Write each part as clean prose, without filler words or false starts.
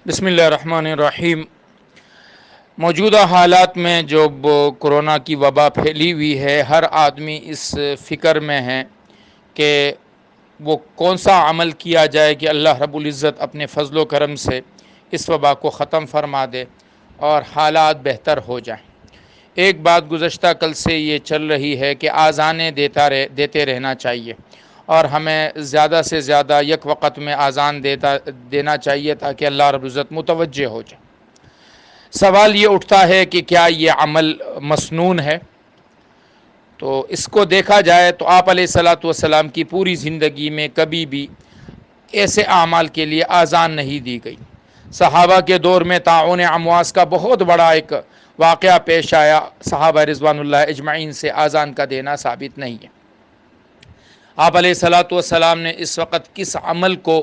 بسم اللہ الرحمن الرحیم۔ موجودہ حالات میں جو کرونا کی وبا پھیلی ہوئی ہے، ہر آدمی اس فکر میں ہے کہ وہ کون سا عمل کیا جائے کہ اللہ رب العزت اپنے فضل و کرم سے اس وبا کو ختم فرما دے اور حالات بہتر ہو جائیں۔ ایک بات گزشتہ کل سے یہ چل رہی ہے کہ آذانیں دیتے رہنا چاہیے، اور ہمیں زیادہ سے زیادہ یک وقت میں آذان دینا چاہیے تاکہ اللہ رب العزت متوجہ ہو جائے۔ سوال یہ اٹھتا ہے کہ کیا یہ عمل مسنون ہے؟ تو اس کو دیکھا جائے تو آپ علیہ الصلاۃ والسلام کی پوری زندگی میں کبھی بھی ایسے اعمال کے لیے آذان نہیں دی گئی۔ صحابہ کے دور میں طاعون امواس کا بہت بڑا ایک واقعہ پیش آیا، صحابہ رضوان اللہ اجمعین سے آذان کا دینا ثابت نہیں ہے۔ آپ علیہ الصلاۃ والسلام نے اس وقت کس عمل کو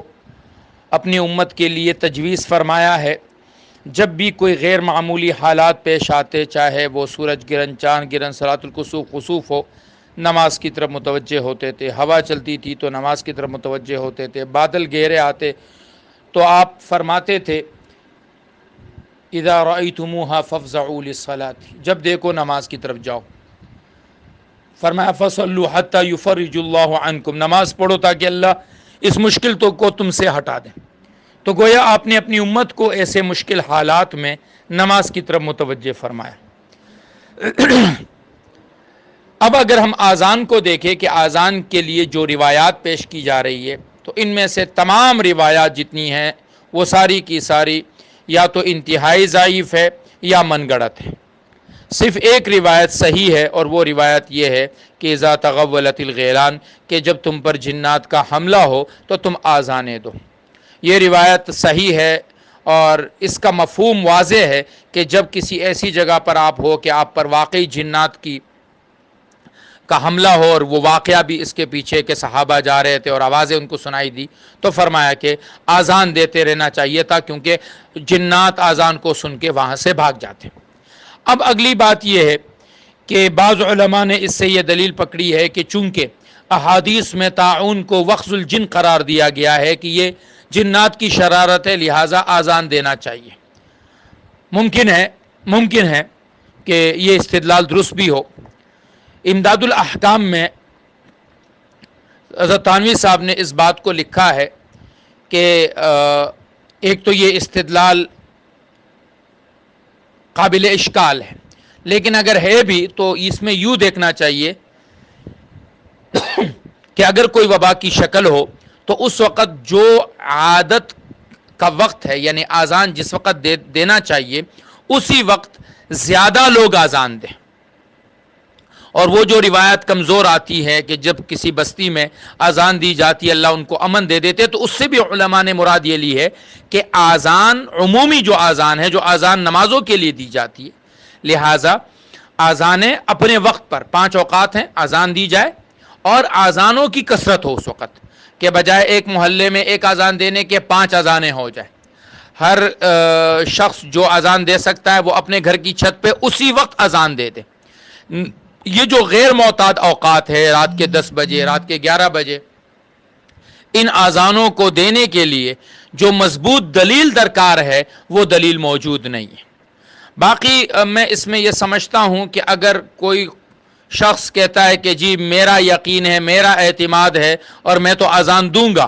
اپنی امت کے لیے تجویز فرمایا ہے؟ جب بھی کوئی غیر معمولی حالات پیش آتے، چاہے وہ سورج گرہن، چاند گرہن، صلاۃ الکسوف خسوف ہو، نماز کی طرف متوجہ ہوتے تھے، ہوا چلتی تھی تو نماز کی طرف متوجہ ہوتے تھے، بادل گہرے آتے تو آپ فرماتے تھے اذا رأیتموها فافزعوا للصلاة، جب دیکھو نماز کی طرف جاؤ۔ فرمایا فصلوا حتی یفرج اللہ عنکم، نماز پڑھو تاکہ اللہ اس مشکل کو تم سے ہٹا دیں۔ تو گویا آپ نے اپنی امت کو ایسے مشکل حالات میں نماز کی طرف متوجہ فرمایا۔ اب اگر ہم آذان کو دیکھیں کہ آذان کے لیے جو روایات پیش کی جا رہی ہے، تو ان میں سے تمام روایات جتنی ہیں وہ ساری کی ساری یا تو انتہائی ضعیف ہے یا من گڑت ہے۔ صرف ایک روایت صحیح ہے، اور وہ روایت یہ ہے کہ اذا تغولت الغیلان، کہ جب تم پر جنات کا حملہ ہو تو تم آذانیں دو۔ یہ روایت صحیح ہے، اور اس کا مفہوم واضح ہے کہ جب کسی ایسی جگہ پر آپ ہو کہ آپ پر واقعی جنات کا حملہ ہو، اور وہ واقعہ بھی اس کے پیچھے کہ صحابہ جا رہے تھے اور آوازیں ان کو سنائی دی، تو فرمایا کہ آذان دیتے رہنا چاہیے تھا، کیونکہ جنات آذان کو سن کے وہاں سے بھاگ جاتے۔ اب اگلی بات یہ ہے کہ بعض علماء نے اس سے یہ دلیل پکڑی ہے کہ چونکہ احادیث میں طاعون کو وخز الجن قرار دیا گیا ہے کہ یہ جنات کی شرارت ہے، لہٰذا آذان دینا چاہیے۔ ممکن ہے کہ یہ استدلال درست بھی ہو۔ امداد الاحکام میں حضرت تھانوی صاحب نے اس بات کو لکھا ہے کہ ایک تو یہ استدلال قابل اشکال ہے، لیکن اگر ہے بھی تو اس میں یوں دیکھنا چاہیے کہ اگر کوئی وبا کی شکل ہو تو اس وقت جو عادت کا وقت ہے، یعنی آذان جس وقت دینا چاہیے، اسی وقت زیادہ لوگ آذان دیں۔ اور وہ جو روایت کمزور آتی ہے کہ جب کسی بستی میں آذان دی جاتی ہے اللہ ان کو امن دے دیتے، تو اس سے بھی علماء نے مراد یہ لی ہے کہ آذان عمومی جو آذان ہے، جو آذان نمازوں کے لیے دی جاتی ہے، لہٰذا آذانیں اپنے وقت پر 5 اوقات ہیں، آذان دی جائے، اور آذانوں کی کثرت ہو اس وقت، کہ بجائے ایک محلے میں ایک آذان دینے کے 5 آذانیں ہو جائے۔ ہر شخص جو آذان دے سکتا ہے وہ اپنے گھر کی چھت پہ اسی وقت آذان دے دے۔ یہ جو غیر معتاد اوقات ہے، رات کے 10 بجے، رات کے 11 بجے، ان آذانوں کو دینے کے لیے جو مضبوط دلیل درکار ہے وہ دلیل موجود نہیں ہے۔ باقی میں اس میں یہ سمجھتا ہوں کہ اگر کوئی شخص کہتا ہے کہ جی میرا یقین ہے، میرا اعتماد ہے اور میں تو آذان دوں گا،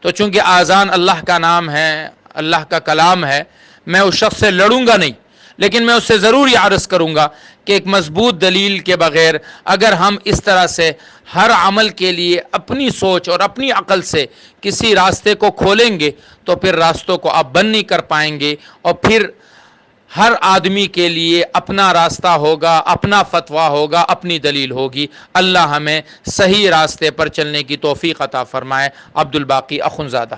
تو چونکہ آذان اللہ کا نام ہے، اللہ کا کلام ہے، میں اس شخص سے لڑوں گا نہیں، لیکن میں اس سے ضرور یہ عرض کروں گا کہ ایک مضبوط دلیل کے بغیر اگر ہم اس طرح سے ہر عمل کے لیے اپنی سوچ اور اپنی عقل سے کسی راستے کو کھولیں گے تو پھر راستوں کو آپ بند نہیں کر پائیں گے، اور پھر ہر آدمی کے لیے اپنا راستہ ہوگا، اپنا فتویٰ ہوگا، اپنی دلیل ہوگی۔ اللہ ہمیں صحیح راستے پر چلنے کی توفیق عطا فرمائے۔ عبد الباقی اخنزادہ۔